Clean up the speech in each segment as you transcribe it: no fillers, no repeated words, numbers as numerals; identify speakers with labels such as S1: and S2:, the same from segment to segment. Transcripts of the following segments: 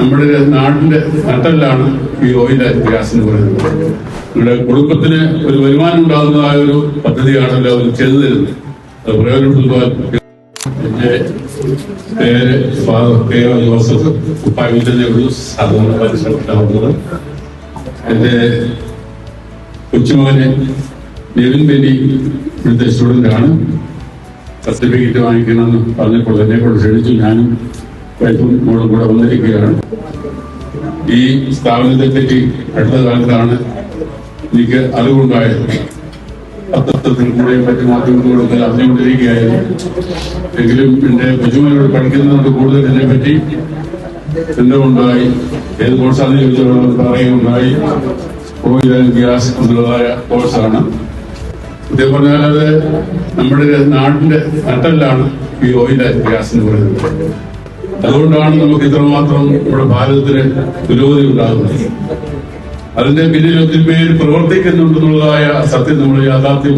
S1: നമ്മുടെ നാടിന്റെ നട്ടെല്ലാണ് ഈ ഓയിൽ ആൻഡ് ഗ്യാസ് എന്ന് പറയുന്നത്. നമ്മുടെ കുടുംബത്തിന് ഒരു വരുമാനം ഉണ്ടാകുന്നതായ ഒരു പദ്ധതിയാണല്ലോ അവർ ചെയ്തു തരുന്നത്. അത് പ്രയോജനപ്പെടുത്തുവാൻ എന്റെ പേര് ഫാദർ കെ ജോസഫ് കുപ്പായിട്ടേയുള്ളൂ സാധാരണ പരിശ്രമിക്കാവുന്നത്. എന്റെ കൊച്ചുമകന് നിവിൻ ബെന്നി ഇവിടുത്തെ സ്റ്റുഡൻ്റാണ്. സർട്ടിഫിക്കറ്റ് വാങ്ങിക്കണമെന്ന് പറഞ്ഞപ്പോൾ എന്നെ കൂടെ ക്ഷണിച്ചു. ഞാനും വൈഫും മോളും കൂടെ വന്നിരിക്കുകയാണ്. ഈ സ്ഥാപനത്തെ പറ്റി അടുത്ത കാലത്താണ് എനിക്ക് അറിവുണ്ടായത്. പത്രത്തിൽ കൂടെയും മറ്റു മാധ്യമങ്ങളിലൂടെ അറിഞ്ഞുകൊണ്ടിരിക്കുകയായിരുന്നു. എങ്കിലും എന്റെ കൊച്ചുമകനോട് പഠിക്കുന്നതുകൊണ്ട് കൂടുതൽ എന്നെ പറ്റി എന്തുകൊണ്ടായി ഏത് കോഴ്സാണെന്ന് ചോദിച്ചപ്പോൾ പറയുകയുണ്ടായി. ഓയിൽ ആൻഡ് ഗ്യാസ് എന്നുള്ളതായ കോഴ്സാണ്. ഇതേ പറഞ്ഞാൽ അത് നമ്മുടെ നാടിന്റെ നട്ടെല്ലാണ് ഈ ഓയിൽ ആൻഡ് ഗ്യാസ് എന്ന് പറയുന്നത്. അതുകൊണ്ടാണ് നമുക്ക് ഇത്രമാത്രം നമ്മുടെ ഭാരതത്തിന് പുരോഗതി ഉണ്ടാകുന്നത്. അതിന്റെ പിന്നിൽ ഒത്തിരി പേര് പ്രവർത്തിക്കുന്നുണ്ടെന്നുള്ളതായ സത്യം നമ്മൾ യാഥാർത്ഥ്യം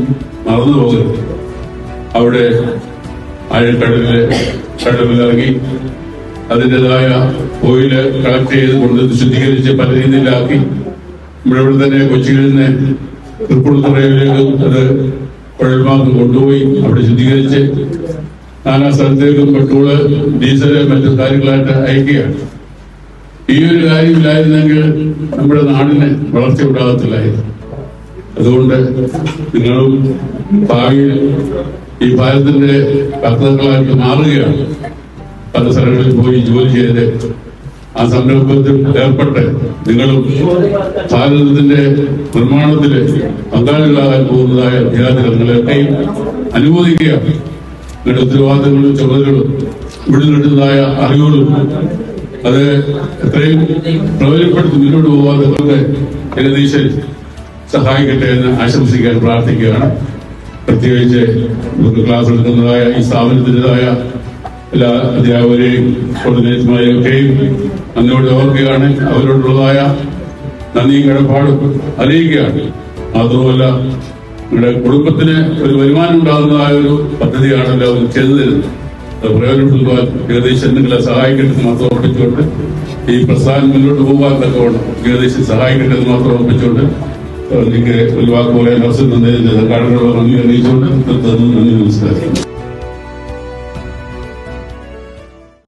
S1: മറന്നു പോകരുത്. അവിടെ കടലിലിറങ്ങി അതിൻ്റെതായ ഓയില് കളക്ട് ചെയ്ത് കൊണ്ട് ശുദ്ധീകരിച്ച് പല രീതിയിലാക്കി ഇവിടെ തന്നെ കൊച്ചിയിൽ നിന്ന് തൃപ്പൂണിത്തുറയിലേക്ക് അത് കുഴൽമാർഗം കൊണ്ടുപോയി അവിടെ ശുദ്ധീകരിച്ച് നാനാ സ്ഥലത്തേക്കും പെട്രോള് ഡീസല് മറ്റു കാര്യങ്ങളായിട്ട് അയക്കുകയാണ്. ഈ ഒരു കാര്യമില്ലായിരുന്നെങ്കിൽ നമ്മുടെ നാടിന് വളർച്ച ഉണ്ടാകത്തില്ലായിരുന്നു. അതുകൊണ്ട് നിങ്ങളും ഭാവിയിൽ ഈ ഭാരതത്തിന്റെ ഭക്തകളായിട്ട് മാറുകയാണ്. പല സ്ഥലങ്ങളിൽ പോയി ജോലി ചെയ്ത് ആ സംരംഭത്തിൽ ഏർപ്പെട്ട് നിങ്ങളും ഭാരതത്തിന്റെ നിർമ്മാണത്തില് പങ്കാളികളാകാൻ പോകുന്നതായ വിദ്യാർത്ഥികളെയൊക്കെയും അനുമോദിക്കുകയാണ്. നിങ്ങളുടെ ഉത്തരവാദിത്തങ്ങളും ചുമതലകളും ഇവിടെ കിട്ടുന്നതായ അറിവുകളും അത് എത്രയും പ്രയോജനപ്പെടുത്തി മുന്നോട്ട് പോകാൻ നിങ്ങൾക്ക് ഏകദേശം സഹായിക്കട്ടെ എന്ന് ആശംസിക്കാൻ പ്രാർത്ഥിക്കുകയാണ്. പ്രത്യേകിച്ച് നമുക്ക് ക്ലാസ് എടുക്കുന്നതായ ഈ സ്ഥാപനത്തിൻ്റെതായ എല്ലാ അധ്യാപകരെയും കോർഡിനേറ്റർമാരെയും ഒക്കെയും നന്ദിയോട് ഓർക്കുകയാണ്. അവരോടുള്ളതായ നന്ദിയും കടപ്പാടും അറിയിക്കുകയാണ്. മാത്രമല്ല നിങ്ങളുടെ കുടുംബത്തിന് ഒരു വരുമാനം ഉണ്ടാകുന്നതായ ഒരു പദ്ധതിയാണല്ലോ അവർ ചെയ്തു തരുന്നത്. അത് പ്രയോജനപ്പെടുത്തുവാൻ ഏകദേശം നിങ്ങളെ സഹായിക്കട്ടെ മാത്രം ഓർപ്പിച്ചുകൊണ്ട് ഈ പ്രസ്ഥാനം മുന്നോട്ട് പോകാൻ തക്കവണ്ണം ഏകദേശം സഹായിക്കട്ടെ എന്ന് മാത്രം ഓർപ്പിച്ചുകൊണ്ട് നിങ്ങൾക്ക് ഒരു വാക്ക് പറയാൻ അവസരം തന്നതിന് കടകളോ നന്ദി അറിയിച്ചുകൊണ്ട് നന്ദി നമസ്കാരം.